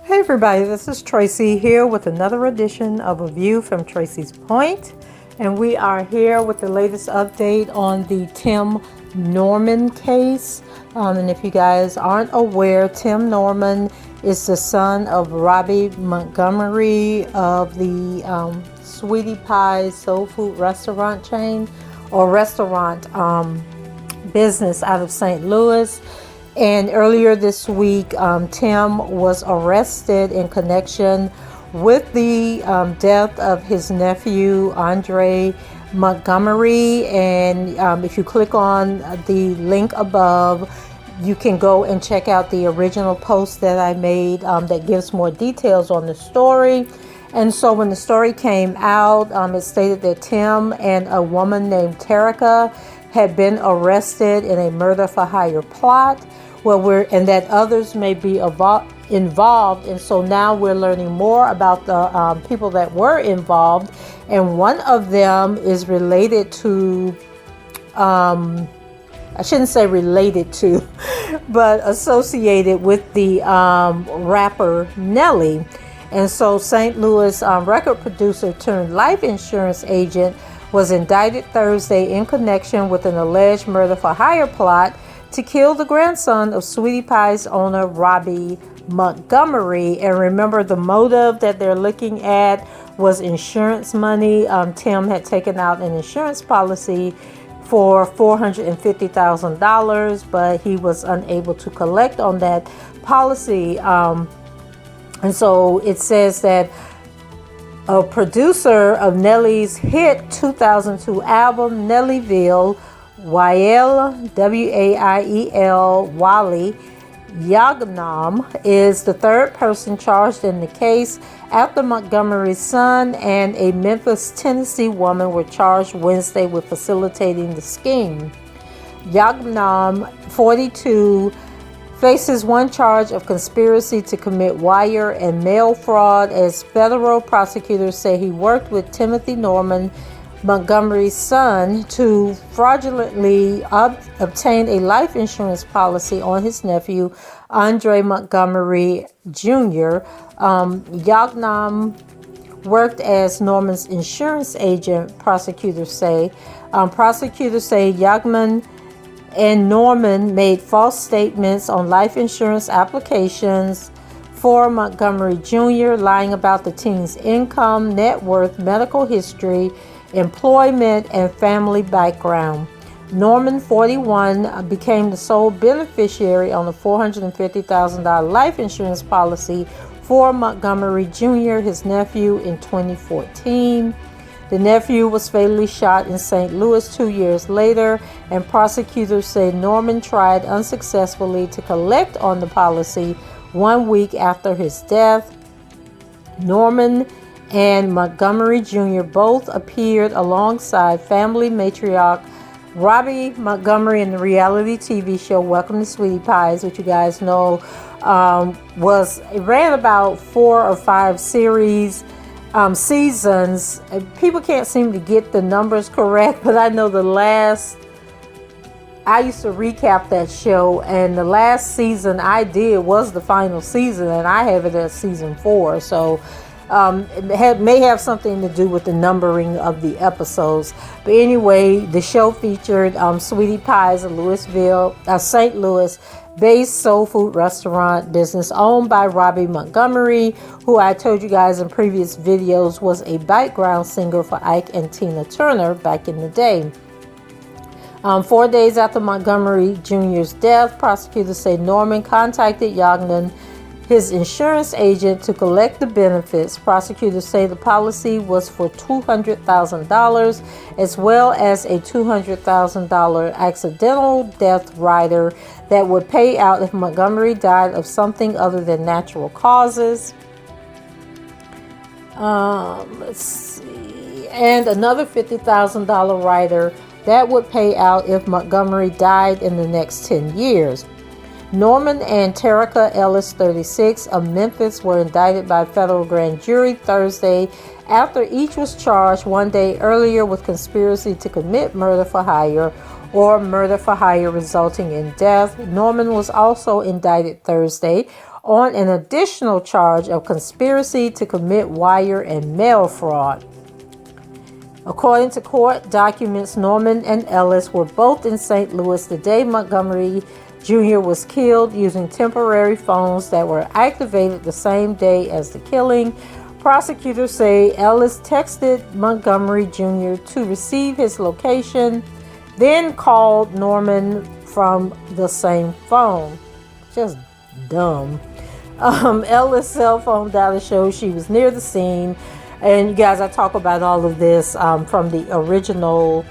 Hey everybody, this is Tracy here with another edition of A View from Tracy's Point, and we are here with the latest update on the Tim Norman case. And if you guys aren't aware, Tim Norman is the son of Robbie Montgomery of the Sweetie Pie soul food restaurant chain or restaurant business out of St. Louis. And earlier this week, Tim was arrested in connection with the death of his nephew, Andre Montgomery. And if you click on the link above, you can go and check out the original post that I made that gives more details on the story. And so when the story came out, it stated that Tim and a woman named Terica had been arrested in a murder for hire plot. And that others may be involved. And so now we're learning more about the people that were involved. And one of them is related to, I shouldn't say related to, but associated with the rapper Nelly. And so St. Louis record producer turned life insurance agent was indicted Thursday in connection with an alleged murder for hire plot to kill the grandson of Sweetie Pie's owner, Robbie Montgomery. And remember, the motive that they're looking at was insurance money. Tim had taken out an insurance policy for $450,000, but he was unable to collect on that policy. And so it says that a producer of Nelly's hit 2002 album, Nellyville, Waiel, Waiel Yaghnam, is the third person charged in the case after Montgomery's son and a Memphis, Tennessee woman were charged Wednesday with facilitating the scheme. Yaghnam, 42, faces one charge of conspiracy to commit wire and mail fraud as federal prosecutors say he worked with Timothy Norman, Montgomery's son, to fraudulently obtain a life insurance policy on his nephew, Andre Montgomery Jr. Yaghnam worked as Norman's insurance agent, prosecutors say. Prosecutors say Yaghnam and Norman made false statements on life insurance applications for Montgomery Jr., lying about the teen's income, net worth, medical history, employment, and family background. Norman, 41, became the sole beneficiary on the $450,000 life insurance policy for Montgomery Jr., his nephew, in 2014. The nephew was fatally shot in St. Louis 2 years later, and prosecutors say Norman tried unsuccessfully to collect on the policy 1 week after his death. Norman and Montgomery Jr. both appeared alongside family matriarch Robbie Montgomery in the reality TV show Welcome to Sweetie Pies, which you guys know it ran about 4 or 5 seasons. People can't seem to get the numbers correct, but I know I used to recap that show, and the last season I did was the final season, and I have it as season 4. So it may have something to do with the numbering of the episodes. But anyway, the show featured Sweetie Pies, a St. Louis based soul food restaurant business owned by Robbie Montgomery, who I told you guys in previous videos was a background singer for Ike and Tina Turner back in the day. 4 days after Montgomery Jr.'s death, prosecutors say Norman contacted Yaghnam, his insurance agent, to collect the benefits. Prosecutors say the policy was for $200,000 as well as a $200,000 accidental death rider that would pay out if Montgomery died of something other than natural causes. Let's see. And another $50,000 rider that would pay out if Montgomery died in the next 10 years. Norman and Terica Ellis, 36, of Memphis, were indicted by a federal grand jury Thursday after each was charged one day earlier with conspiracy to commit murder for hire or murder for hire resulting in death. Norman was also indicted Thursday on an additional charge of conspiracy to commit wire and mail fraud. According to court documents, Norman and Ellis were both in St. Louis the day Montgomery Jr. was killed using temporary phones that were activated the same day as the killing. Prosecutors say Ellis texted Montgomery Jr. to receive his location, then called Norman from the same phone. Just dumb. Ellis' cell phone data shows she was near the scene. And you guys, I talk about all of this from the original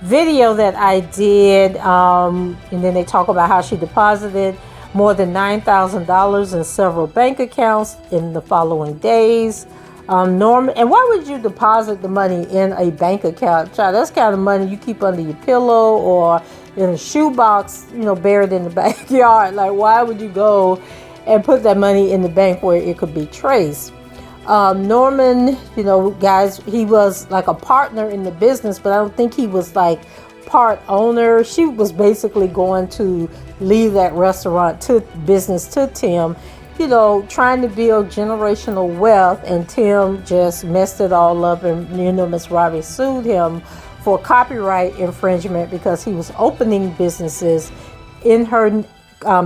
video that I did, and then they talk about how she deposited more than $9,000 in several bank accounts in the following days. Norman, and why would you deposit the money in a bank account? Child, that's kind of money you keep under your pillow or in a shoebox, buried in the backyard. Like, why would you go and put that money in the bank where it could be traced? Norman, guys, he was like a partner in the business, but I don't think he was like part owner. She was basically going to leave that restaurant business to Tim, trying to build generational wealth, and Tim just messed it all up. And, Miss Robbie sued him for copyright infringement because he was opening businesses in her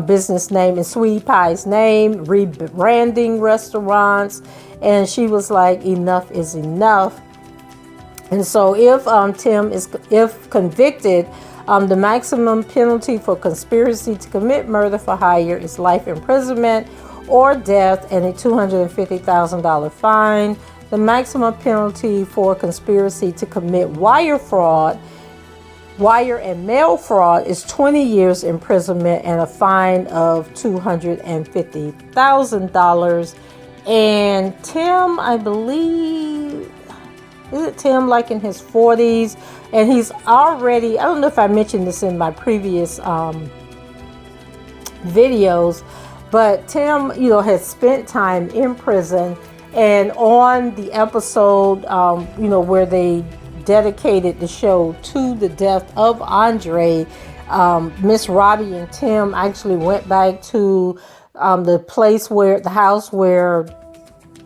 business name, in Sweetie Pie's name, rebranding restaurants. And she was like, enough is enough. And so if Tim is convicted, the maximum penalty for conspiracy to commit murder for hire is life imprisonment or death and a $250,000 fine. The maximum penalty for conspiracy to commit wire and mail fraud is 20 years imprisonment and a fine of $250,000. And Tim, I believe, is it Tim like in his 40s? And he's already, I don't know if I mentioned this in my previous videos, but Tim, has spent time in prison. And on the episode, where they dedicated the show to the death of Andre, Miss Robbie and Tim actually went back to the house where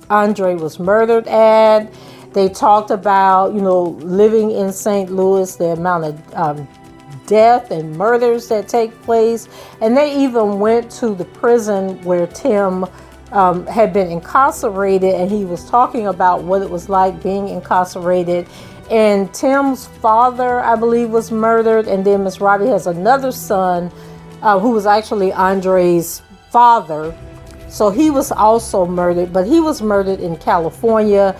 Andre was murdered at. They talked about, living in St. Louis, the amount of death and murders that take place. And they even went to the prison where Tim had been incarcerated, and he was talking about what it was like being incarcerated. And Tim's father, I believe, was murdered. And then Miss Robbie has another son who was actually Andre's father. So he was also murdered, but he was murdered in California.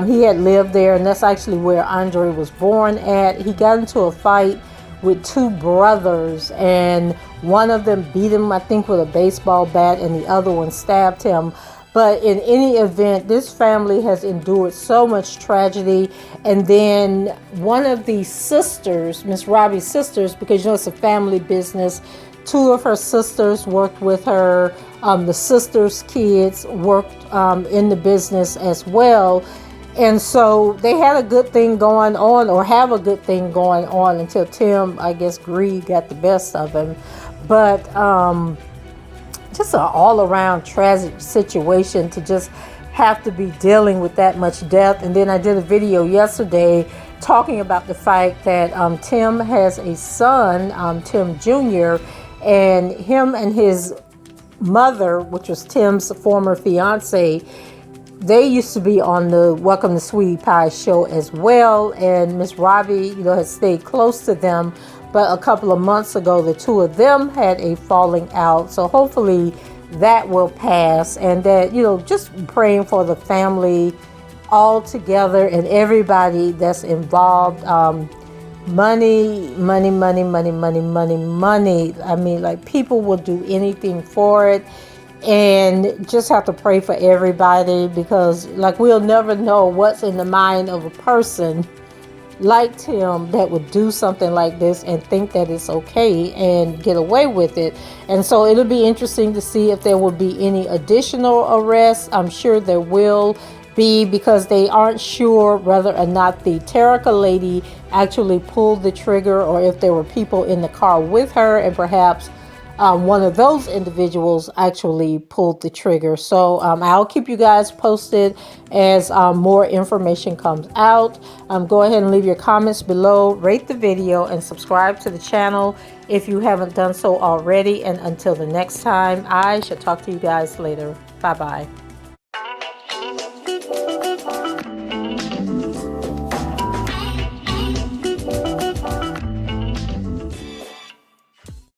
He had lived there, and that's actually where Andre was born at. He got into a fight with two brothers, and one of them beat him, I think, with a baseball bat, and the other one stabbed him. But in any event, this family has endured so much tragedy. And then one of the sisters, Miss Robbie's sisters, because it's a family business, two of her sisters worked with her. The sisters' kids worked in the business as well. And so they had a good thing going on, or have a good thing going on, until Tim, I guess, greed got the best of him. But just an all-around tragic situation to just have to be dealing with that much death. And then I did a video yesterday talking about the fact that Tim has a son, Tim Jr., and him and his mother, which was Tim's former fiance, they used to be on the Welcome to Sweetie Pie show as well. And Miss Robbie, has stayed close to them. But a couple of months ago, the two of them had a falling out. So hopefully that will pass. And that, just praying for the family all together and everybody that's involved. Money. I mean, like, people will do anything for it. And just have to pray for everybody, because, like, we'll never know what's in the mind of a person like Tim that would do something like this and think that it's okay and get away with it. And so it'll be interesting to see if there will be any additional arrests. I'm sure there will be, because they aren't sure whether or not the Terica lady actually pulled the trigger, or if there were people in the car with her and perhaps one of those individuals actually pulled the trigger. So I'll keep you guys posted as more information comes out. Go ahead and leave your comments below, rate the video, and subscribe to the channel if you haven't done so already. And until the next time, I shall talk to you guys later. Bye bye.